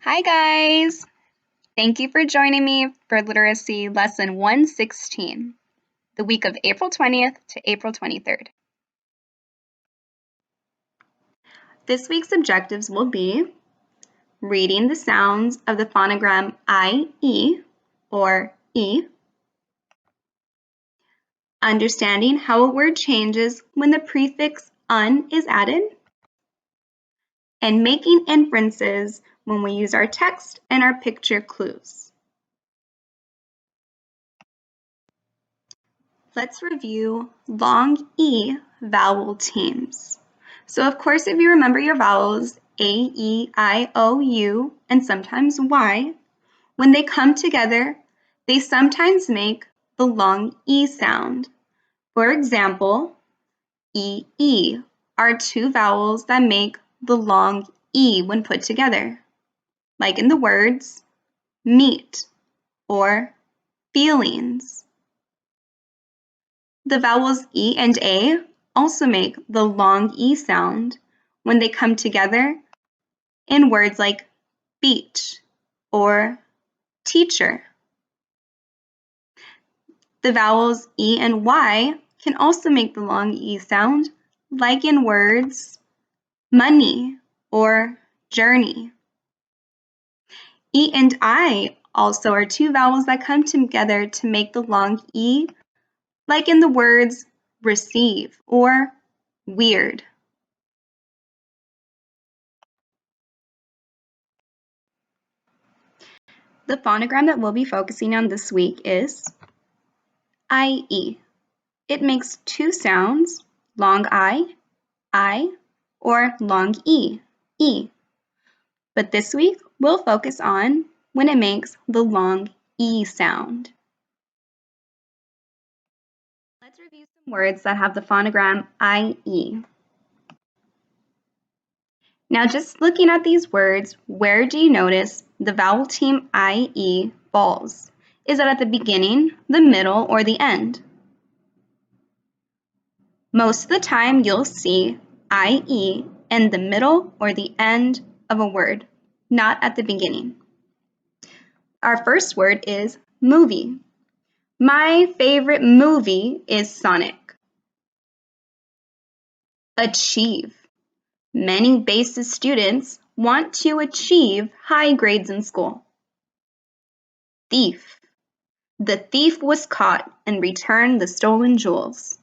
Hi guys! Thank you for joining me for Literacy Lesson 116, the week of April 20th to April 23rd. This week's objectives will be reading the sounds of the phonogram I-E or E, understanding how a word changes when the prefix un is added, and making inferences when we use our text and our picture clues. Let's review long E vowel teams. So of course, if you remember your vowels, A, E, I, O, U, and sometimes Y, when they come together, they sometimes make the long E sound. For example, E, E are two vowels that make the long E when put together, like in the words meet or feelings. The vowels E and A also make the long E sound when they come together in words like beach or teacher. The vowels E and Y can also make the long E sound, like in words money or journey. E and I also are two vowels that come together to make the long E, like in the words receive or weird. The phonogram that we'll be focusing on this week is I-E. It makes two sounds, long I, or long E, E. But this week, we'll focus on when it makes the long E sound. Let's review some words that have the phonogram I-E. Now, just looking at these words, where do you notice the vowel team I-E falls? Is it at the beginning, the middle, or the end? Most of the time, you'll see I-E in the middle or the end of a word, not at the beginning. Our first word is movie. My favorite movie is Sonic. Achieve. Many BASIS students want to achieve high grades in school. Thief. The thief was caught and returned the stolen jewels.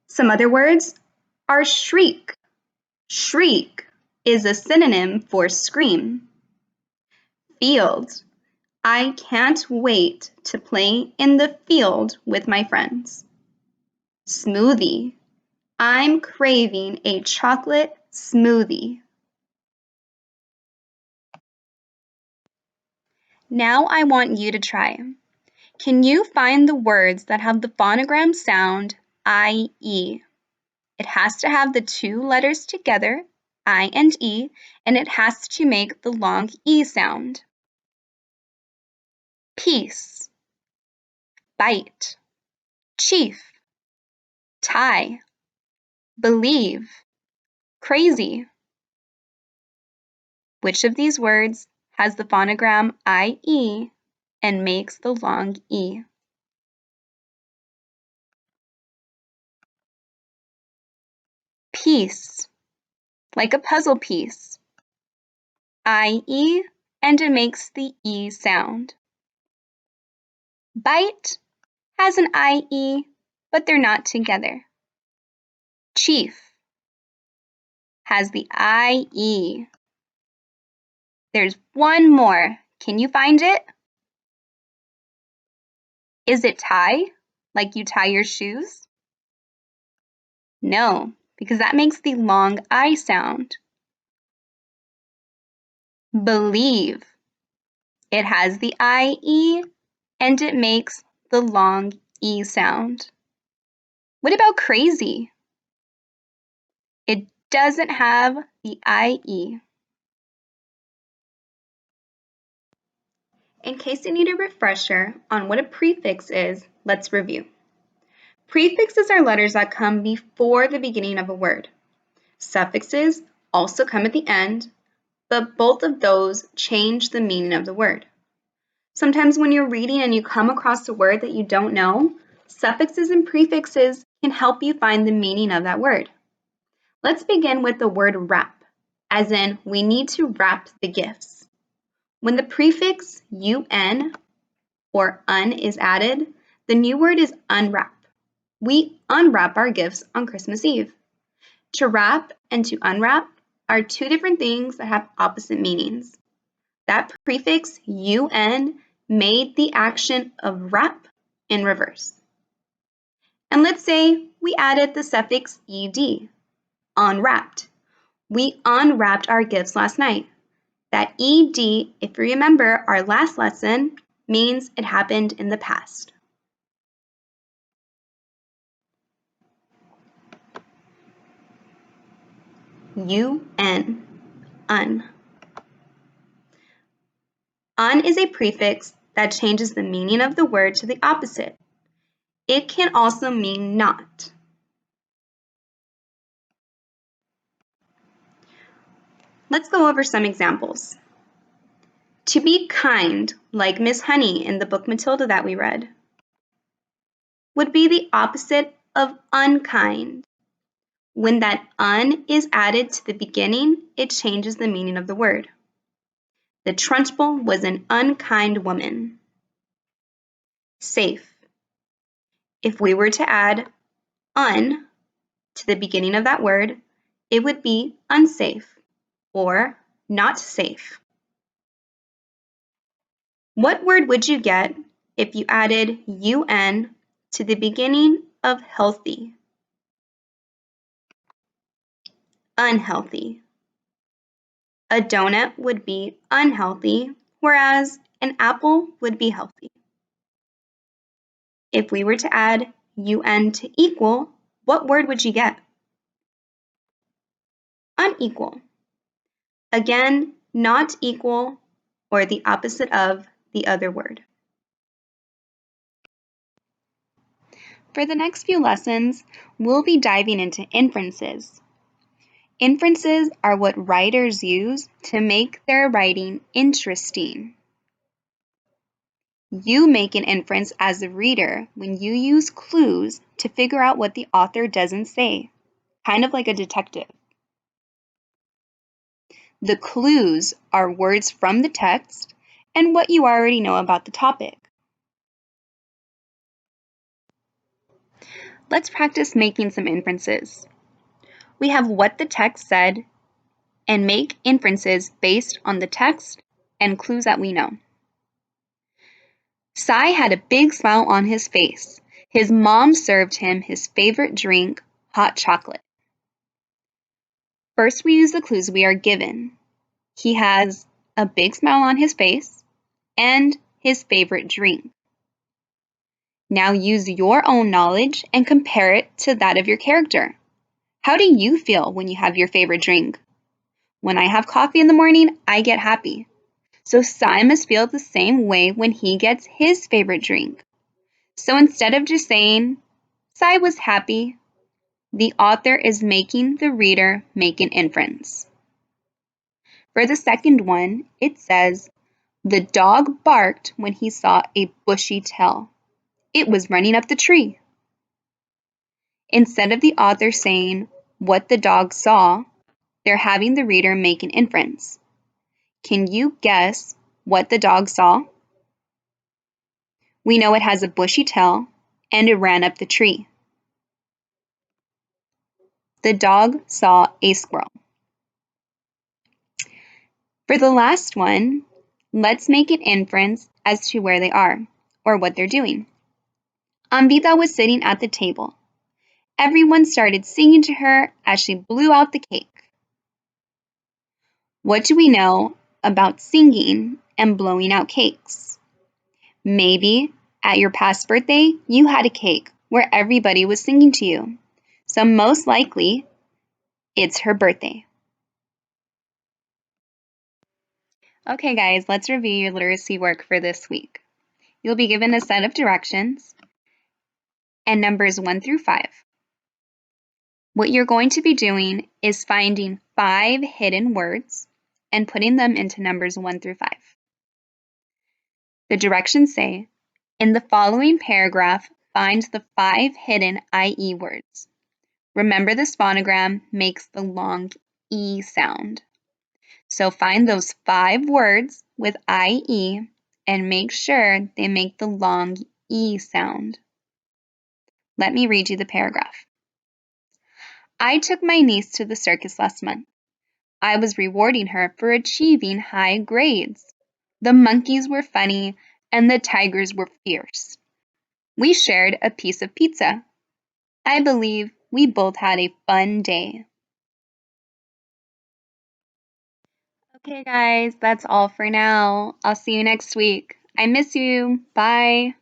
Some other words are shriek. Shriek is a synonym for scream. Field. I can't wait to play in the field with my friends. Smoothie. I'm craving a chocolate smoothie. Now I want you to try. Can you find the words that have the phonogram sound I-E? It has to have the two letters together, I and E, and it has to make the long E sound. Peace, bite, chief, tie, believe, crazy. Which of these words has the phonogram I-E and makes the long E? Piece, like a puzzle piece. I-E, and it makes the E sound. Bite has an I-E, but they're not together. Chief has the I-E. There's one more. Can you find it? Is it tie, like you tie your shoes? No, because that makes the long I sound. Believe. It has the I-E, and it makes the long E sound. What about crazy? It doesn't have the I-E. In case you need a refresher on what a prefix is, let's review. Prefixes are letters that come before the beginning of a word. Suffixes also come at the end, but both of those change the meaning of the word. Sometimes when you're reading and you come across a word that you don't know, suffixes and prefixes can help you find the meaning of that word. Let's begin with the word wrap, as in we need to wrap the gifts. When the prefix un or un is added, the new word is unwrap. We unwrap our gifts on Christmas Eve. To wrap and to unwrap are two different things that have opposite meanings. That prefix un made the action of wrap in reverse. And let's say we added the suffix ed, unwrapped. We unwrapped our gifts last night. That ed, if you remember our last lesson, means it happened in the past. un, un. Un is a prefix that changes the meaning of the word to the opposite. It can also mean not. Let's go over some examples. To be kind, like Miss Honey in the book Matilda that we read, would be the opposite of unkind. When that un is added to the beginning, it changes the meaning of the word. The Trunchbull was an unkind woman. Safe. If we were to add un to the beginning of that word, it would be unsafe or not safe. What word would you get if you added un to the beginning of healthy? Unhealthy. A donut would be unhealthy, whereas an apple would be healthy. If we were to add un to equal, what word would you get? Unequal. Again, not equal or the opposite of the other word. For the next few lessons, we'll be diving into inferences. Inferences are what writers use to make their writing interesting. You make an inference as a reader when you use clues to figure out what the author doesn't say, kind of like a detective. The clues are words from the text and what you already know about the topic. Let's practice making some inferences. We have what the text said and make inferences based on the text and clues that we know. Cy had a big smile on his face. His mom served him his favorite drink, hot chocolate. First, we use the clues we are given. He has a big smile on his face and his favorite drink. Now use your own knowledge and compare it to that of your character. How do you feel when you have your favorite drink? When I have coffee in the morning, I get happy. So Cy must feel the same way when he gets his favorite drink. So instead of just saying, Cy was happy, the author is making the reader make an inference. For the second one, it says, the dog barked when he saw a bushy tail. It was running up the tree. Instead of the author saying what the dog saw, they're having the reader make an inference. Can you guess what the dog saw? We know it has a bushy tail and it ran up the tree. The dog saw a squirrel. For the last one, let's make an inference as to where they are or what they're doing. Amrita was sitting at the table. Everyone started singing to her as she blew out the cake. What do we know about singing and blowing out cakes? Maybe at your past birthday, you had a cake where everybody was singing to you. So most likely, it's her birthday. Okay, guys, let's review your literacy work for this week. You'll be given a set of directions and numbers 1 through 5. What you're going to be doing is finding 5 hidden words and putting them into numbers 1 through 5. The directions say, in the following paragraph, find the 5 hidden IE words. Remember, this phonogram makes the long E sound. So find those 5 words with IE and make sure they make the long E sound. Let me read you the paragraph. I took my niece to the circus last month. I was rewarding her for achieving high grades. The monkeys were funny and the tigers were fierce. We shared a piece of pizza. I believe we both had a fun day. Okay, guys, that's all for now. I'll see you next week. I miss you. Bye.